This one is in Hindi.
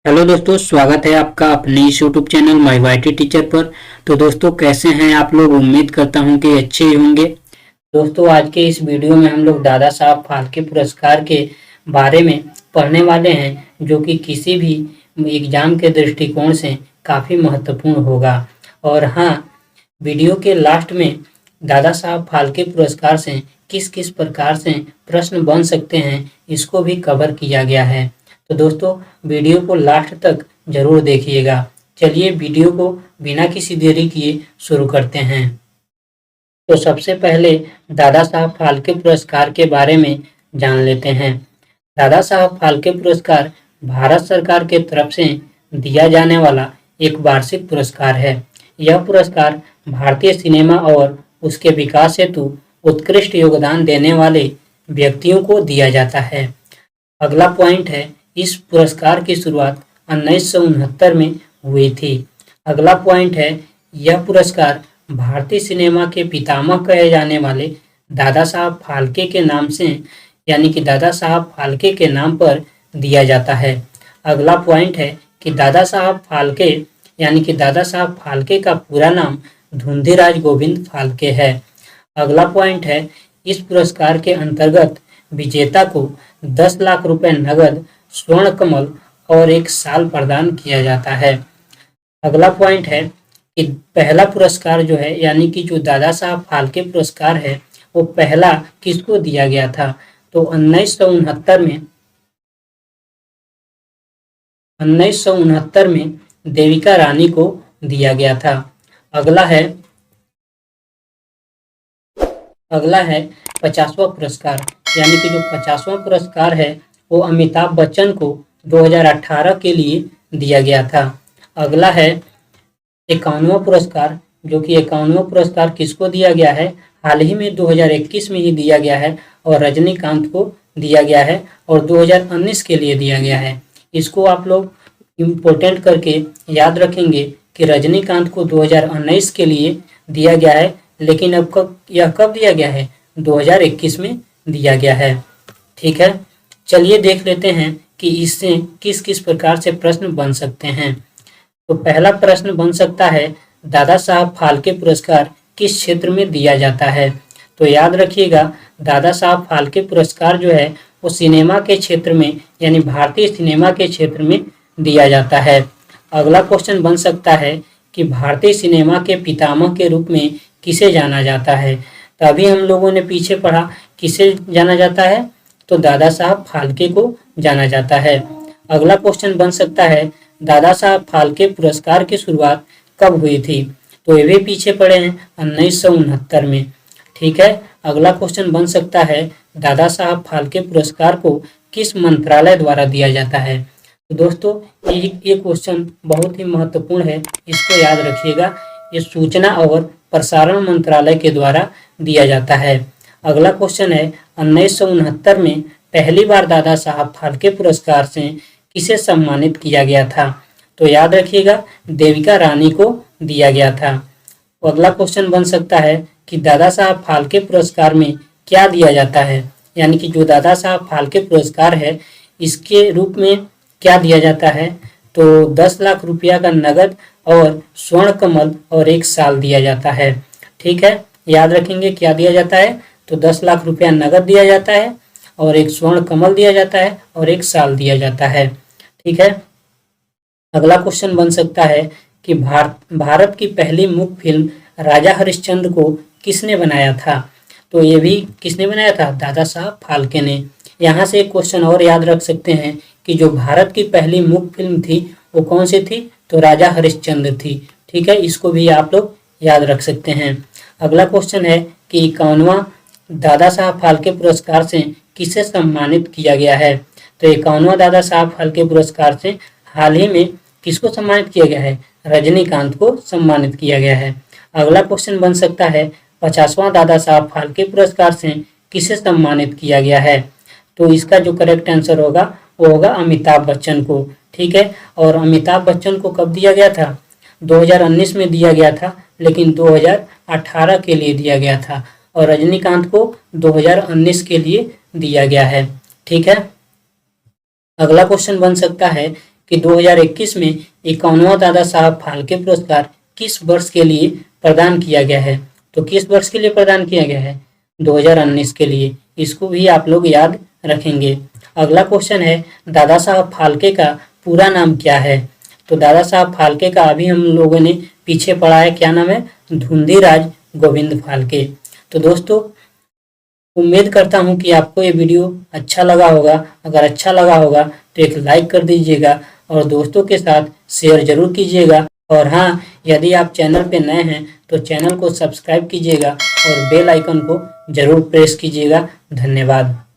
हेलो दोस्तों, स्वागत है आपका अपने इस YouTube channel my YT teacher पर। तो दोस्तों, कैसे हैं आप लोग? उम्मीद करता हूं कि अच्छे ही होंगे। दोस्तों, आज के इस वीडियो में हम लोग दादा साहब फाल्के पुरस्कार के बारे में पढ़ने वाले हैं, जो कि किसी भी एग्जाम के दृष्टिकोण से काफ़ी महत्वपूर्ण होगा। और हाँ, वीडियो के लास्ट में दादा साहब फाल्के पुरस्कार से किस किस प्रकार से प्रश्न बन सकते हैं, इसको भी कवर किया गया है। तो दोस्तों, वीडियो को लास्ट तक जरूर देखिएगा। चलिए वीडियो को बिना किसी देरी किए शुरू करते हैं। तो सबसे पहले दादा साहब फाल्के पुरस्कार के बारे में जान लेते हैं। दादा साहब फाल्के पुरस्कार भारत सरकार के तरफ से दिया जाने वाला एक वार्षिक पुरस्कार है। यह पुरस्कार भारतीय सिनेमा और उसके विकास हेतु उत्कृष्ट योगदान देने वाले व्यक्तियों को दिया जाता है। अगला पॉइंट है, इस पुरस्कार की शुरुआत 1969 में हुई थी। अगला पॉइंट है, यह पुरस्कार भारतीय सिनेमा के पितामह कहे जाने वाले दादा साहब फाल्के के नाम से यानी कि दादा साहब फाल्के के नाम पर दिया जाता है। अगला पॉइंट है कि दादा साहब फाल्के यानी कि दादा साहब फाल्के का पूरा नाम धुंधीराज गोविंद फाल्के है। अगला पॉइंट है, इस पुरस्कार के अंतर्गत विजेता को 10 लाख रुपए नगद, स्वर्ण कमल और एक साल प्रदान किया जाता है। अगला पॉइंट है कि पहला पुरस्कार जो है यानी कि जो दादा साहब फाल्के पुरस्कार है, वो पहला किसको दिया गया था? तो 1969 में देविका रानी को दिया गया था। अगला है 50वां पुरस्कार, यानी कि जो 50वां पुरस्कार है वो अमिताभ बच्चन को 2018 के लिए दिया गया था। अगला है 51वां पुरस्कार, जो कि 51वां पुरस्कार किसको दिया गया है? हाल ही में 2021 में ही दिया गया है और रजनीकांत को दिया गया है और 2019 के लिए दिया गया है। इसको आप लोग इम्पोर्टेंट करके याद रखेंगे कि रजनीकांत को 2019 के लिए दिया गया है, लेकिन अब यह कब दिया गया है? 2021 में दिया गया है। ठीक है, चलिए देख लेते हैं कि इससे किस किस प्रकार से प्रश्न बन सकते हैं। तो पहला प्रश्न बन सकता है, दादा साहब फाल्के पुरस्कार किस क्षेत्र में दिया जाता है? तो याद रखिएगा, दादा साहब फाल्के पुरस्कार जो है वो सिनेमा के क्षेत्र में यानी भारतीय सिनेमा के क्षेत्र में दिया जाता है। अगला क्वेश्चन बन सकता है कि भारतीय सिनेमा के पितामह के रूप में किसे जाना जाता है? तो अभी हम लोगों ने पीछे पढ़ा किसे जाना जाता है, तो दादा साहब फाल्के को जाना जाता है। अगला क्वेश्चन बन सकता है, दादा साहब फाल्के पुरस्कार की शुरुआत कब हुई थी? तो ये भी पीछे पड़े हैं 1969 में। ठीक है, अगला क्वेश्चन बन सकता है, दादा साहब फाल्के पुरस्कार को किस मंत्रालय द्वारा दिया जाता है? तो दोस्तों, ये क्वेश्चन बहुत ही महत्वपूर्ण है, इसको याद रखिएगा। ये सूचना और प्रसारण मंत्रालय के द्वारा दिया जाता है। अगला क्वेश्चन है, 1969 में पहली बार दादा साहब फाल्के पुरस्कार से किसे सम्मानित किया गया था? तो याद रखिएगा, देविका रानी को दिया गया था। अगला क्वेश्चन बन सकता है कि दादा साहब फाल्के पुरस्कार में क्या दिया जाता है? यानी कि जो दादा साहब फाल्के पुरस्कार है, इसके रूप में क्या दिया जाता है? तो 10 लाख रुपया का नगद और स्वर्ण कमल और एक साल दिया जाता है। ठीक है, याद रखेंगे क्या दिया जाता है? तो 10 लाख रुपया नगद दिया जाता है और एक स्वर्ण कमल दिया जाता है और एक साल दिया जाता है। ठीक है, अगला क्वेश्चन बन सकता है कि भारत की पहली मुख्य फिल्म राजा हरिश्चंद्र को किसने बनाया था? तो ये भी किसने बनाया था? दादा साहब फाल्के ने। यहाँ से एक क्वेश्चन और याद रख सकते हैं कि जो भारत की पहली मुख्य फिल्म थी वो कौन सी थी? तो राजा हरिश्चंद्र थी। ठीक है, इसको भी आप लोग याद रख सकते हैं। अगला क्वेश्चन है कि 51वां दादा साहब फाल्के पुरस्कार से किसे सम्मानित किया गया है? तो 51वां दादा साहब फाल्के पुरस्कार से हाल ही में किसको सम्मानित किया गया है? रजनीकांत को सम्मानित किया गया है। अगला क्वेश्चन बन सकता है, 50वां दादा साहब फाल्के पुरस्कार से किसे सम्मानित किया गया है? तो इसका जो करेक्ट आंसर होगा वो होगा अमिताभ बच्चन को। ठीक है, और अमिताभ बच्चन को कब दिया गया था? 2019 में दिया गया था, लेकिन 2018 के लिए दिया गया था और रजनीकांत को 2019 के लिए दिया गया है। ठीक है, अगला क्वेश्चन बन सकता है कि 2021 में 51वां दादा साहब फाल्के पुरस्कार किस वर्ष के लिए प्रदान किया गया है। तो किस वर्ष के लिए प्रदान किया गया है? 2019 के लिए। इसको भी आप लोग याद रखेंगे। अगला क्वेश्चन है, दादा साहब फाल्के का पूरा नाम क्या है? तो दादा साहब फाल्के का अभी हम लोगों ने पीछे पढ़ा है, क्या नाम है? धुंधीराज गोविंद फाल्के। तो दोस्तों, उम्मीद करता हूँ कि आपको ये वीडियो अच्छा लगा होगा। अगर अच्छा लगा होगा तो एक लाइक कर दीजिएगा और दोस्तों के साथ शेयर जरूर कीजिएगा। और हाँ, यदि आप चैनल पे नए हैं तो चैनल को सब्सक्राइब कीजिएगा और बेल आइकन को जरूर प्रेस कीजिएगा। धन्यवाद।